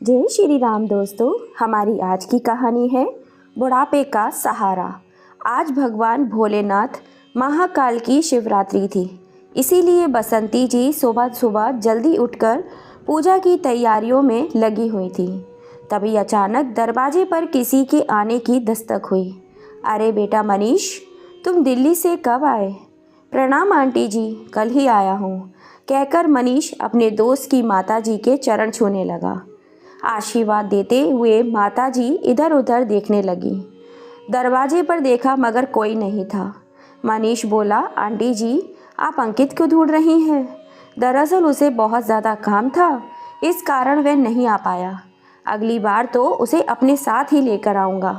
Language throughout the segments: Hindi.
जय श्री राम दोस्तों। हमारी आज की कहानी है बुढ़ापे का सहारा। आज भगवान भोलेनाथ महाकाल की शिवरात्रि थी, इसीलिए बसंती जी सुबह सुबह जल्दी उठकर पूजा की तैयारियों में लगी हुई थी। तभी अचानक दरवाजे पर किसी के आने की दस्तक हुई। अरे बेटा मनीष, तुम दिल्ली से कब आए? प्रणाम आंटी जी, कल ही आया हूँ, कहकर मनीष अपने दोस्त की माताजी के चरण छूने लगा। आशीर्वाद देते हुए माताजी इधर उधर देखने लगी। दरवाजे पर देखा मगर कोई नहीं था। मनीष बोला, आंटी जी आप अंकित क्यों ढूंढ रही हैं? दरअसल उसे बहुत ज़्यादा काम था, इस कारण वह नहीं आ पाया। अगली बार तो उसे अपने साथ ही लेकर आऊँगा।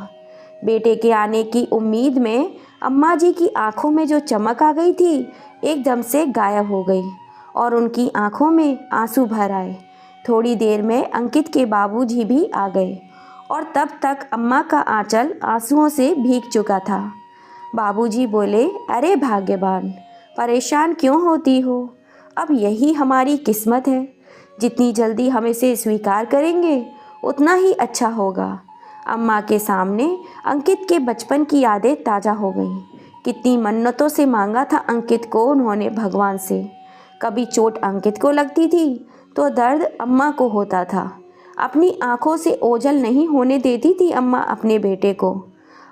बेटे के आने की उम्मीद में अम्मा जी की आंखों में जो चमक आ गई थी एकदम से गायब हो गई और उनकी आंखों में आंसू भर आए। थोड़ी देर में अंकित के बाबूजी भी आ गए और तब तक अम्मा का आंचल आंसुओं से भीग चुका था। बाबूजी बोले, अरे भाग्यवान, परेशान क्यों होती हो? अब यही हमारी किस्मत है। जितनी जल्दी हम इसे स्वीकार करेंगे उतना ही अच्छा होगा। अम्मा के सामने अंकित के बचपन की यादें ताज़ा हो गईं। कितनी मन्नतों से मांगा था अंकित को उन्होंने भगवान से। कभी चोट अंकित को लगती थी तो दर्द अम्मा को होता था। अपनी आंखों से ओझल नहीं होने देती थी अम्मा अपने बेटे को।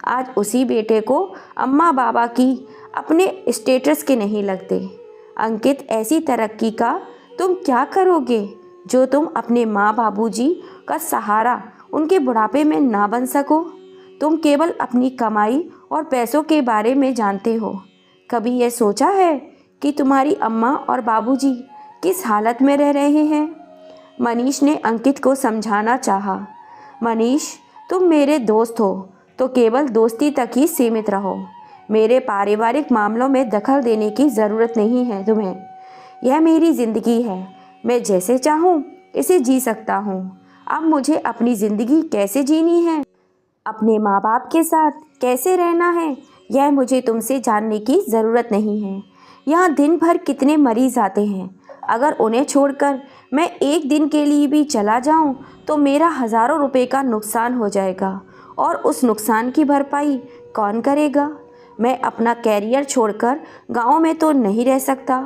आज उसी बेटे को अम्मा बाबा की अपने स्टेटस के नहीं लगते। अंकित, ऐसी तरक्की का तुम क्या करोगे जो तुम अपने माँ बाबूजी का सहारा उनके बुढ़ापे में ना बन सको? तुम केवल अपनी कमाई और पैसों के बारे में जानते हो। कभी यह सोचा है कि तुम्हारी अम्मा और बाबूजी किस हालत में रह रहे हैं? मनीष ने अंकित को समझाना चाहा। मनीष, तुम मेरे दोस्त हो तो केवल दोस्ती तक ही सीमित रहो। मेरे पारिवारिक मामलों में दखल देने की ज़रूरत नहीं है तुम्हें। यह मेरी ज़िंदगी है, मैं जैसे चाहूँ इसे जी सकता हूँ। अब मुझे अपनी ज़िंदगी कैसे जीनी है, अपने माँ बाप के साथ कैसे रहना है, यह मुझे तुमसे जानने की ज़रूरत नहीं है। यहाँ दिन भर कितने मरीज़ आते हैं, अगर उन्हें छोड़कर मैं एक दिन के लिए भी चला जाऊं तो मेरा हज़ारों रुपए का नुकसान हो जाएगा और उस नुकसान की भरपाई कौन करेगा? मैं अपना कैरियर छोड़कर गांव में तो नहीं रह सकता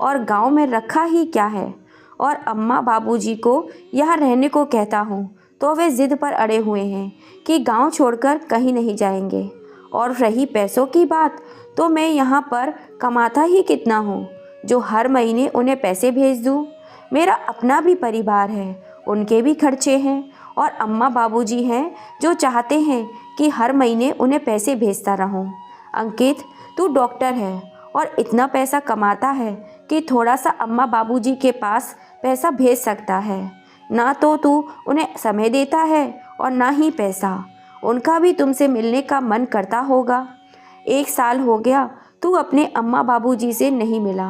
और गांव में रखा ही क्या है। और अम्मा बाबूजी को यहाँ रहने को कहता हूँ तो वे ज़िद पर अड़े हुए हैं कि गांव छोड़कर कहीं नहीं जाएंगे। और रही पैसों की बात, तो मैं यहाँ पर कमाता ही कितना हूँ जो हर महीने उन्हें पैसे भेज दूँ? मेरा अपना भी परिवार है, उनके भी खर्चे हैं और अम्मा बाबूजी हैं जो चाहते हैं कि हर महीने उन्हें पैसे भेजता रहूं। अंकित, तू डॉक्टर है और इतना पैसा कमाता है कि थोड़ा सा अम्मा बाबूजी के पास पैसा भेज सकता है। ना तो तू उन्हें समय देता है और ना ही पैसा। उनका भी तुमसे मिलने का मन करता होगा। 1 साल हो गया तू अपने अम्मा बाबूजी से नहीं मिला।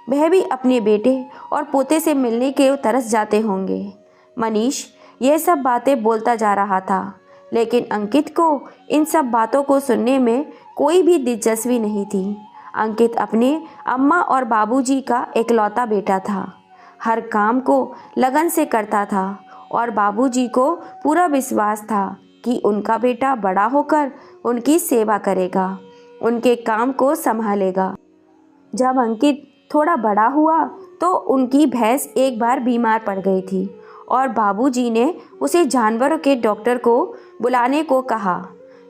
वह भी अपने बेटे और पोते से मिलने के तरस जाते होंगे। मनीष यह सब बातें बोलता जा रहा था, लेकिन अंकित को इन सब बातों को सुनने में कोई भी दिलचस्पी नहीं थी। अंकित अपने अम्मा और बाबूजी का इकलौता बेटा था। हर काम को लगन से करता था और बाबूजी को पूरा विश्वास था कि उनका बेटा बड़ा होकर उनकी सेवा करेगा, उनके काम को संभालेगा। जब अंकित थोड़ा बड़ा हुआ तो उनकी भैंस एक बार बीमार पड़ गई थी और बाबूजी ने उसे जानवरों के डॉक्टर को बुलाने को कहा।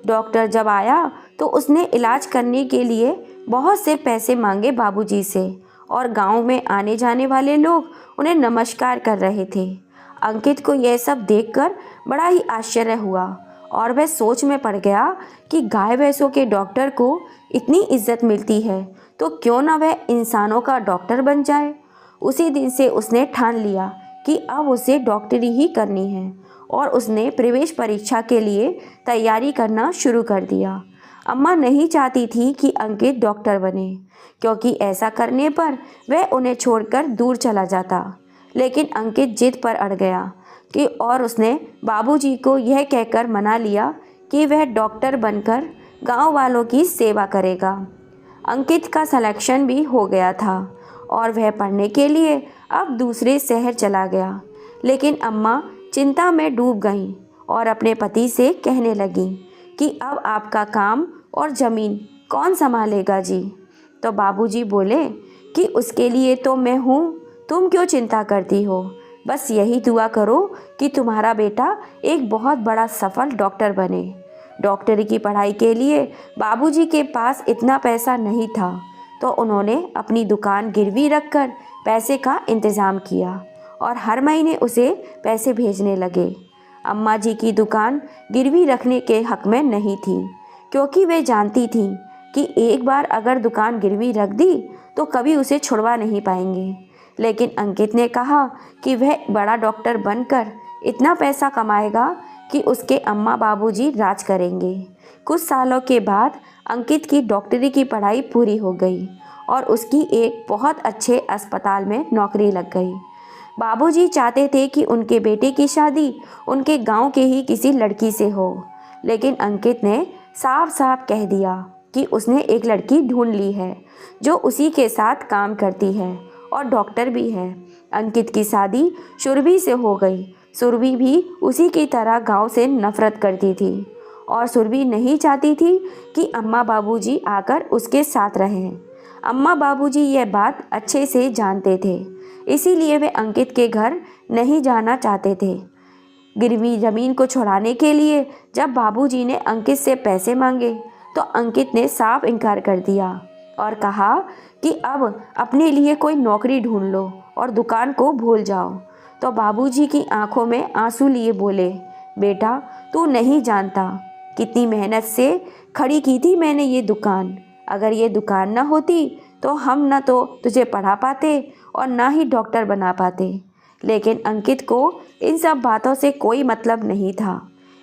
डॉक्टर जब आया तो उसने इलाज करने के लिए बहुत से पैसे मांगे बाबूजी से और गांव में आने जाने वाले लोग उन्हें नमस्कार कर रहे थे। अंकित को यह सब देखकर बड़ा ही आश्चर्य हुआ और वह सोच में पड़ गया कि गाय भैंसों के डॉक्टर को इतनी इज्जत मिलती है तो क्यों ना वह इंसानों का डॉक्टर बन जाए। उसी दिन से उसने ठान लिया कि अब उसे डॉक्टरी ही करनी है और उसने प्रवेश परीक्षा के लिए तैयारी करना शुरू कर दिया। अम्मा नहीं चाहती थी कि अंकित डॉक्टर बने, क्योंकि ऐसा करने पर वह उन्हें छोड़कर दूर चला जाता। लेकिन अंकित जिद पर अड़ गया कि और उसने बाबूजी को यह कहकर मना लिया कि वह डॉक्टर बनकर गांव वालों की सेवा करेगा। अंकित का सिलेक्शन भी हो गया था और वह पढ़ने के लिए अब दूसरे शहर चला गया। लेकिन अम्मा चिंता में डूब गईं और अपने पति से कहने लगीं कि अब आपका काम और ज़मीन कौन संभालेगा जी। तो बाबूजी बोले कि उसके लिए तो मैं हूँ, तुम क्यों चिंता करती हो। बस यही दुआ करो कि तुम्हारा बेटा एक बहुत बड़ा सफल डॉक्टर बने। डॉक्टरी की पढ़ाई के लिए बाबूजी के पास इतना पैसा नहीं था, तो उन्होंने अपनी दुकान गिरवी रखकर पैसे का इंतज़ाम किया और हर महीने उसे पैसे भेजने लगे। अम्मा जी की दुकान गिरवी रखने के हक में नहीं थी, क्योंकि वे जानती थीं कि एक बार अगर दुकान गिरवी रख दी तो कभी उसे छुड़वा नहीं पाएंगे। लेकिन अंकित ने कहा कि वह बड़ा डॉक्टर बनकर इतना पैसा कमाएगा कि उसके अम्मा बाबूजी राज करेंगे। कुछ सालों के बाद अंकित की डॉक्टरी की पढ़ाई पूरी हो गई और उसकी एक बहुत अच्छे अस्पताल में नौकरी लग गई। बाबूजी चाहते थे कि उनके बेटे की शादी उनके गांव के ही किसी लड़की से हो, लेकिन अंकित ने साफ साफ कह दिया कि उसने एक लड़की ढूंढ ली है जो उसी के साथ काम करती है और डॉक्टर भी है। अंकित की शादी सुरभि से हो गई। सुरभि भी उसी की तरह गांव से नफरत करती थी और सुरभि नहीं चाहती थी कि अम्मा बाबूजी आकर उसके साथ रहें। अम्मा बाबूजी यह बात अच्छे से जानते थे, इसीलिए वे अंकित के घर नहीं जाना चाहते थे। गिरवी ज़मीन को छुड़ाने के लिए जब बाबूजी ने अंकित से पैसे मांगे तो अंकित ने साफ इनकार कर दिया और कहा कि अब अपने लिए कोई नौकरी ढूंढ लो और दुकान को भूल जाओ। तो बाबूजी की आंखों में आंसू लिए बोले, बेटा तू नहीं जानता कितनी मेहनत से खड़ी की थी मैंने ये दुकान। अगर ये दुकान ना होती तो हम ना तो तुझे पढ़ा पाते और ना ही डॉक्टर बना पाते। लेकिन अंकित को इन सब बातों से कोई मतलब नहीं था।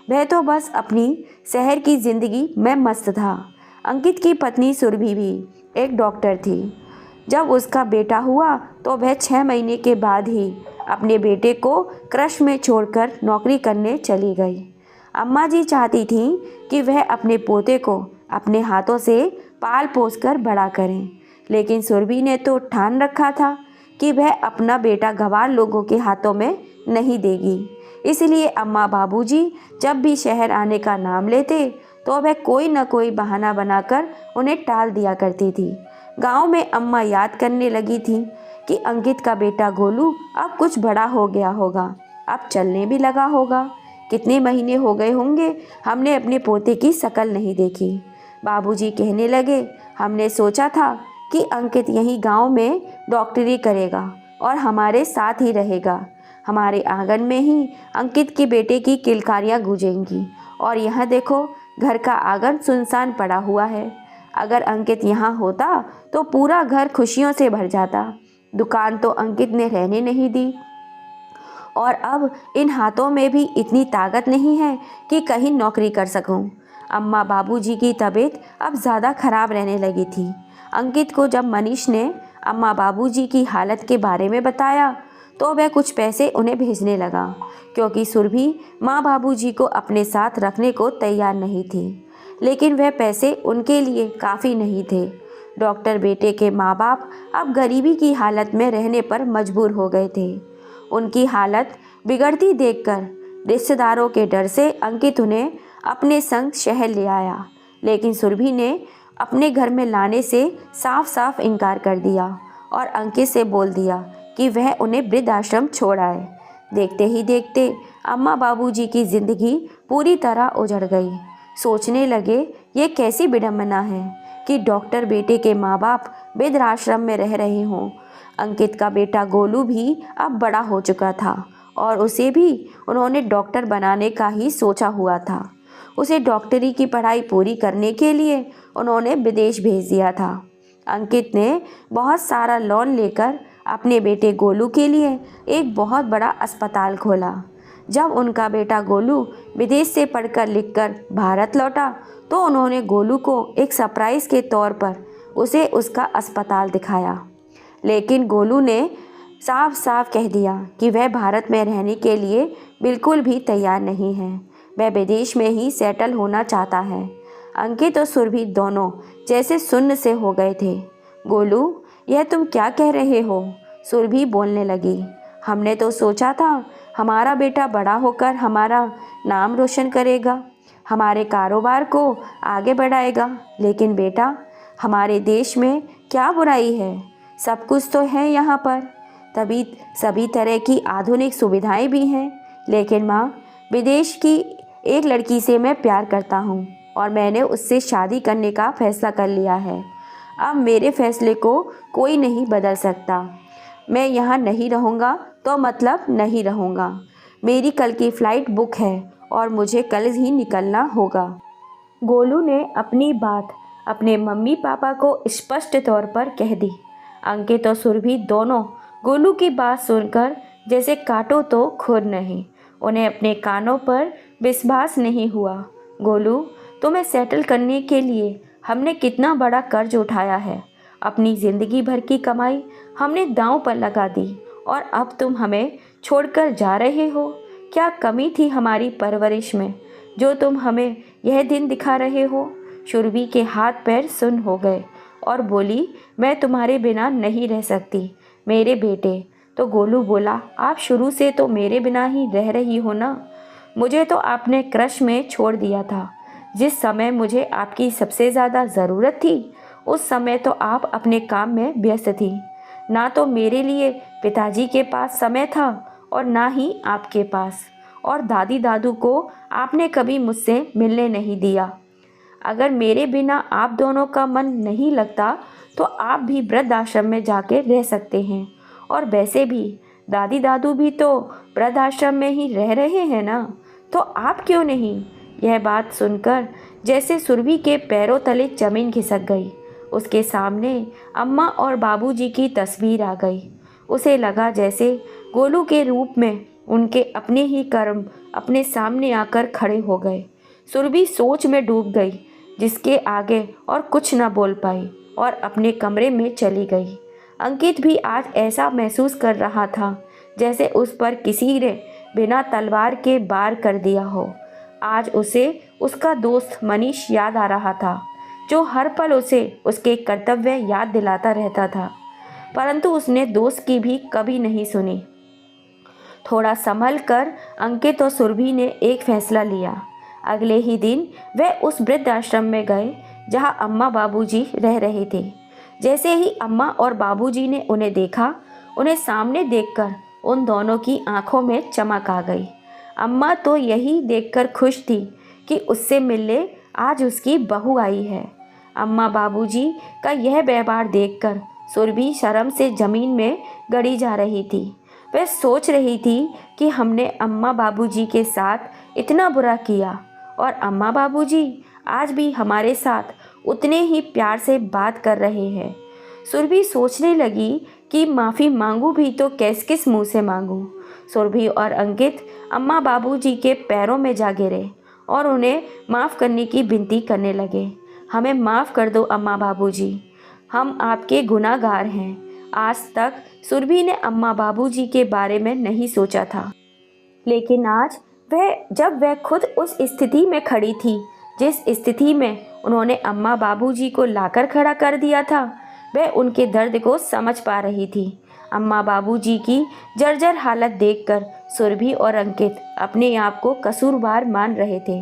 वह तो बस अपनी शहर की ज़िंदगी में मस्त था। अंकित की पत्नी सुरभि भी एक डॉक्टर थी। जब उसका बेटा हुआ तो वह 6 महीने के बाद ही अपने बेटे को कृषि में छोड़कर नौकरी करने चली गई। अम्मा जी चाहती थीं कि वह अपने पोते को अपने हाथों से पाल पोस कर बड़ा करें, लेकिन सुरभि ने तो ठान रखा था कि वह अपना बेटा गंवार लोगों के हाथों में नहीं देगी। इसलिए अम्मा बाबूजी जब भी शहर आने का नाम लेते तो वह कोई न कोई बहाना बनाकर उन्हें टाल दिया करती थी। गांव में अम्मा याद करने लगी थी कि अंकित का बेटा गोलू अब कुछ बड़ा हो गया होगा, अब चलने भी लगा होगा। कितने महीने हो गए होंगे हमने अपने पोते की शक्ल नहीं देखी। बाबूजी कहने लगे, हमने सोचा था कि अंकित यहीं गांव में डॉक्टरी करेगा और हमारे साथ ही रहेगा। हमारे आंगन में ही अंकित के बेटे की किलकारियाँ गूंजेंगी और यहाँ देखो घर का आंगन सुनसान पड़ा हुआ है। अगर अंकित यहाँ होता तो पूरा घर खुशियों से भर जाता। दुकान तो अंकित ने रहने नहीं दी और अब इन हाथों में भी इतनी ताकत नहीं है कि कहीं नौकरी कर सकूं। अम्मा बाबूजी की तबीयत अब ज़्यादा खराब रहने लगी थी। अंकित को जब मनीष ने अम्मा बाबूजी की हालत के बारे में बताया तो वह कुछ पैसे उन्हें भेजने लगा, क्योंकि सुरभि माँ बाबूजी को अपने साथ रखने को तैयार नहीं थी। लेकिन वह पैसे उनके लिए काफ़ी नहीं थे। डॉक्टर बेटे के माँ बाप अब गरीबी की हालत में रहने पर मजबूर हो गए थे। उनकी हालत बिगड़ती देखकर रिश्तेदारों के डर से अंकित उन्हें अपने संग शहर ले आया, लेकिन सुरभि ने अपने घर में लाने से साफ साफ इनकार कर दिया और अंकित से बोल दिया कि वह उन्हें वृद्धाश्रम छोड़ आए। देखते ही देखते अम्मा बाबूजी की ज़िंदगी पूरी तरह उजड़ गई। सोचने लगे, ये कैसी विडम्बना है कि डॉक्टर बेटे के माँ बाप वृद्धाश्रम में रह रहे हों। अंकित का बेटा गोलू भी अब बड़ा हो चुका था और उसे भी उन्होंने डॉक्टर बनाने का ही सोचा हुआ था। उसे डॉक्टरी की पढ़ाई पूरी करने के लिए उन्होंने विदेश भेज दिया था। अंकित ने बहुत सारा लोन लेकर अपने बेटे गोलू के लिए एक बहुत बड़ा अस्पताल खोला। जब उनका बेटा गोलू विदेश से पढ़कर लिखकर भारत लौटा तो उन्होंने गोलू को एक सरप्राइज़ के तौर पर उसे उसका अस्पताल दिखाया। लेकिन गोलू ने साफ साफ कह दिया कि वह भारत में रहने के लिए बिल्कुल भी तैयार नहीं है, वह विदेश में ही सेटल होना चाहता है। अंकित और सुरभि दोनों जैसे शून्य से हो गए थे। गोलू, यह तुम क्या कह रहे हो? सुरभि बोलने लगी, हमने तो सोचा था हमारा बेटा बड़ा होकर हमारा नाम रोशन करेगा, हमारे कारोबार को आगे बढ़ाएगा। लेकिन बेटा, हमारे देश में क्या बुराई है? सब कुछ तो है यहाँ पर, तभी सभी तरह की आधुनिक सुविधाएं भी हैं। लेकिन माँ, विदेश की एक लड़की से मैं प्यार करता हूँ और मैंने उससे शादी करने का फैसला कर लिया है। अब मेरे फैसले को कोई नहीं बदल सकता। मैं यहाँ नहीं रहूँगा तो मतलब नहीं रहूँगा। मेरी कल की फ़्लाइट बुक है और मुझे कल ही निकलना होगा। गोलू ने अपनी बात अपने मम्मी पापा को स्पष्ट तौर पर कह दी। अंकित और सुरभि दोनों गोलू की बात सुनकर जैसे काटो तो खुर नहीं। उन्हें अपने कानों पर विश्वास नहीं हुआ। गोलू, तुम्हें सेटल करने के लिए हमने कितना बड़ा कर्ज उठाया है। अपनी ज़िंदगी भर की कमाई हमने दांव पर लगा दी और अब तुम हमें छोड़कर जा रहे हो। क्या कमी थी हमारी परवरिश में जो तुम हमें यह दिन दिखा रहे हो? सुरभि के हाथ पैर सुन्न हो गए और बोली, मैं तुम्हारे बिना नहीं रह सकती मेरे बेटे। तो गोलू बोला, आप शुरू से तो मेरे बिना ही रह रही हो ना। मुझे तो आपने क्रश में छोड़ दिया था। जिस समय मुझे आपकी सबसे ज़्यादा ज़रूरत थी उस समय तो आप अपने काम में व्यस्त थी। ना तो मेरे लिए पिताजी के पास समय था और ना ही आपके पास। और दादी दादू को आपने कभी मुझसे मिलने नहीं दिया। अगर मेरे बिना आप दोनों का मन नहीं लगता तो आप भी वृद्ध आश्रम में जाके रह सकते हैं। और वैसे भी दादी दादू भी तो वृद्ध आश्रम में ही रह रहे हैं ना, तो आप क्यों नहीं? यह बात सुनकर जैसे सुरभि के पैरों तले जमीन खिसक गई। उसके सामने अम्मा और बाबूजी की तस्वीर आ गई। उसे लगा जैसे गोलू के रूप में उनके अपने ही कर्म अपने सामने आकर खड़े हो गए। सुरभि सोच में डूब गई, जिसके आगे और कुछ न बोल पाई और अपने कमरे में चली गई। अंकित भी आज ऐसा महसूस कर रहा था जैसे उस पर किसी ने बिना तलवार के वार कर दिया हो। आज उसे उसका दोस्त मनीष याद आ रहा था, जो हर पल उसे उसके कर्तव्य याद दिलाता रहता था, परंतु उसने दोस्त की भी कभी नहीं सुनी। थोड़ा संभल कर अंकित और सुरभि ने एक फैसला लिया। अगले ही दिन वह उस वृद्ध आश्रम में गए जहां अम्मा बाबूजी रह रहे थे। जैसे ही अम्मा और बाबूजी ने उन्हें देखा, उन्हें सामने देखकर उन दोनों की आंखों में चमक आ गई। अम्मा तो यही देखकर खुश थी कि उससे मिलने आज उसकी बहू आई है। अम्मा बाबूजी का यह व्यवहार देखकर सुरभि शर्म से ज़मीन में गड़ी जा रही थी। वह सोच रही थी कि हमने अम्मा बाबूजी के साथ इतना बुरा किया और अम्मा बाबूजी आज भी हमारे साथ उतने ही प्यार से बात कर रहे हैं। सुरभि सोचने लगी कि माफ़ी मांगूं भी तो किस मुंह से मांगूं। सुरभि और अंकित अम्मा बाबूजी के पैरों में जा गिरे और उन्हें माफ़ करने की विनती करने लगे। हमें माफ़ कर दो अम्मा बाबूजी, हम आपके गुनाहगार हैं। आज तक सुरभि ने अम्मा बाबूजी के बारे में नहीं सोचा था, लेकिन आज जब वह खुद उस स्थिति में खड़ी थी जिस स्थिति में उन्होंने अम्मा बाबूजी को लाकर खड़ा कर दिया था, वह उनके दर्द को समझ पा रही थी। अम्मा बाबूजी की जर्जर हालत देखकर सुरभि और अंकित अपने आप को कसूरवार मान रहे थे।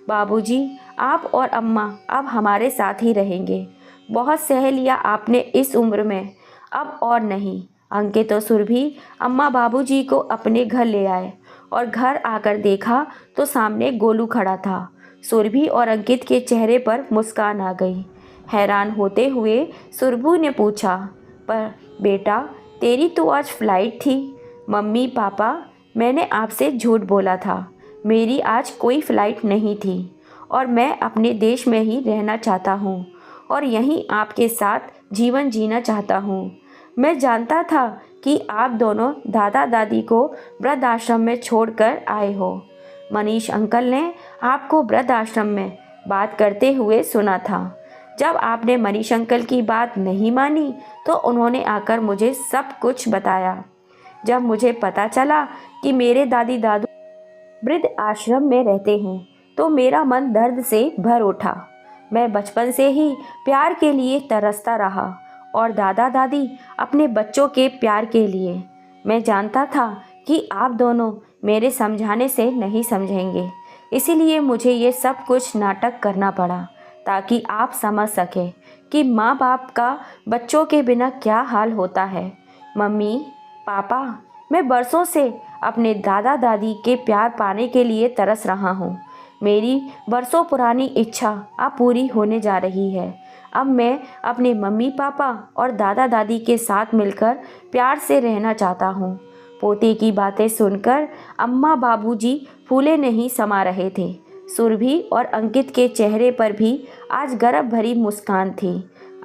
बाबूजी, आप और अम्मा अब हमारे साथ ही रहेंगे। बहुत सह लिया आपने इस उम्र में, अब और नहीं। अंकित और सुरभि अम्मा बाबूजी को अपने घर ले आए और घर आकर देखा तो सामने गोलू खड़ा था। सुरभि और अंकित के चेहरे पर मुस्कान आ गई। हैरान होते हुए सुरभि ने पूछा, पर बेटा, तेरी तो आज फ्लाइट थी। मम्मी पापा, मैंने आपसे झूठ बोला था। मेरी आज कोई फ़्लाइट नहीं थी और मैं अपने देश में ही रहना चाहता हूँ और यहीं आपके साथ जीवन जीना चाहता हूँ। मैं जानता था कि आप दोनों दादा दादी को वृद्ध आश्रम में छोड़कर आए हो। मनीष अंकल ने आपको वृद्ध आश्रम में बात करते हुए सुना था। जब आपने मनीष अंकल की बात नहीं मानी तो उन्होंने आकर मुझे सब कुछ बताया। जब मुझे पता चला कि मेरे दादी दादू वृद्ध आश्रम में रहते हैं तो मेरा मन दर्द से भर उठा। मैं बचपन से ही प्यार के लिए तरसता रहा और दादा दादी अपने बच्चों के प्यार के लिए। मैं जानता था कि आप दोनों मेरे समझाने से नहीं समझेंगे, इसीलिए मुझे ये सब कुछ नाटक करना पड़ा ताकि आप समझ सकें कि माँ बाप का बच्चों के बिना क्या हाल होता है। मम्मी, पापा, मैं बरसों से अपने दादा दादी के प्यार पाने के लिए तरस रहा हूँ। मेरी बरसों पुरानी इच्छा अब पूरी होने जा रही है। अब मैं अपने मम्मी पापा और दादा दादी के साथ मिलकर प्यार से रहना चाहता हूँ। पोते की बातें सुनकर अम्मा बाबूजी फूले नहीं समा रहे थे। सुरभि और अंकित के चेहरे पर भी आज गर्व भरी मुस्कान थी।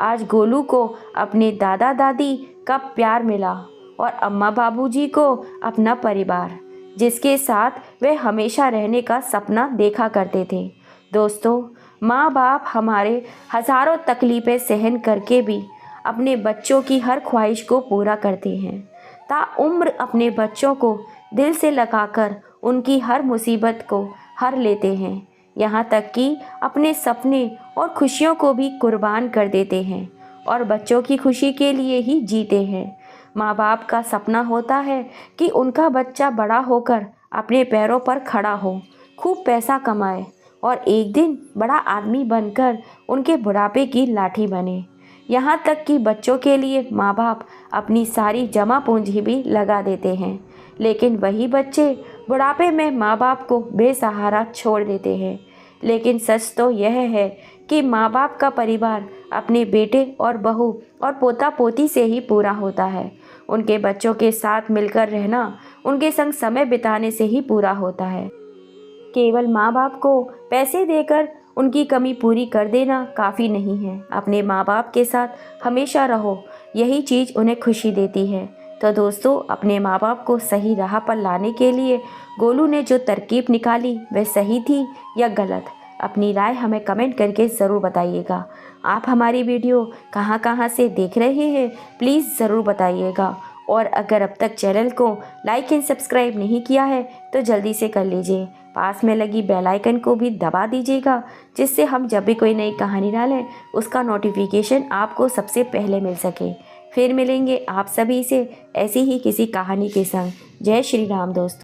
आज गोलू को अपने दादा दादी का प्यार मिला और अम्मा बाबूजी को अपना परिवार, जिसके साथ वे हमेशा रहने का सपना देखा करते थे। दोस्तों, माँ बाप हमारे हज़ारों तकलीफ़ें सहन करके भी अपने बच्चों की हर ख्वाहिश को पूरा करते हैं। ताउम्र अपने बच्चों को दिल से लगाकर उनकी हर मुसीबत को हर लेते हैं, यहाँ तक कि अपने सपने और खुशियों को भी कुर्बान कर देते हैं और बच्चों की खुशी के लिए ही जीते हैं। माँ बाप का सपना होता है कि उनका बच्चा बड़ा होकर अपने पैरों पर खड़ा हो, खूब पैसा कमाए और एक दिन बड़ा आदमी बनकर उनके बुढ़ापे की लाठी बने। यहाँ तक कि बच्चों के लिए माँ बाप अपनी सारी जमा पूंजी भी लगा देते हैं, लेकिन वही बच्चे बुढ़ापे में माँ बाप को बेसहारा छोड़ देते हैं। लेकिन सच तो यह है कि माँ बाप का परिवार अपने बेटे और बहू और पोता पोती से ही पूरा होता है। उनके बच्चों के साथ मिलकर रहना, उनके संग समय बिताने से ही पूरा होता है। केवल माँ बाप को पैसे देकर उनकी कमी पूरी कर देना काफ़ी नहीं है। अपने माँ बाप के साथ हमेशा रहो, यही चीज़ उन्हें खुशी देती है। तो दोस्तों, अपने माँ बाप को सही राह पर लाने के लिए गोलू ने जो तरकीब निकाली वह सही थी या गलत? अपनी राय हमें कमेंट करके ज़रूर बताइएगा। आप हमारी वीडियो कहाँ कहाँ से देख रहे हैं प्लीज़ ज़रूर बताइएगा। और अगर अब तक चैनल को लाइक एंड सब्सक्राइब नहीं किया है तो जल्दी से कर लीजिए। पास में लगी बेल आइकन को भी दबा दीजिएगा, जिससे हम जब भी कोई नई कहानी डालें उसका नोटिफिकेशन आपको सबसे पहले मिल सके। फिर मिलेंगे आप सभी से ऐसी ही किसी कहानी के संग। जय श्री राम दोस्तों।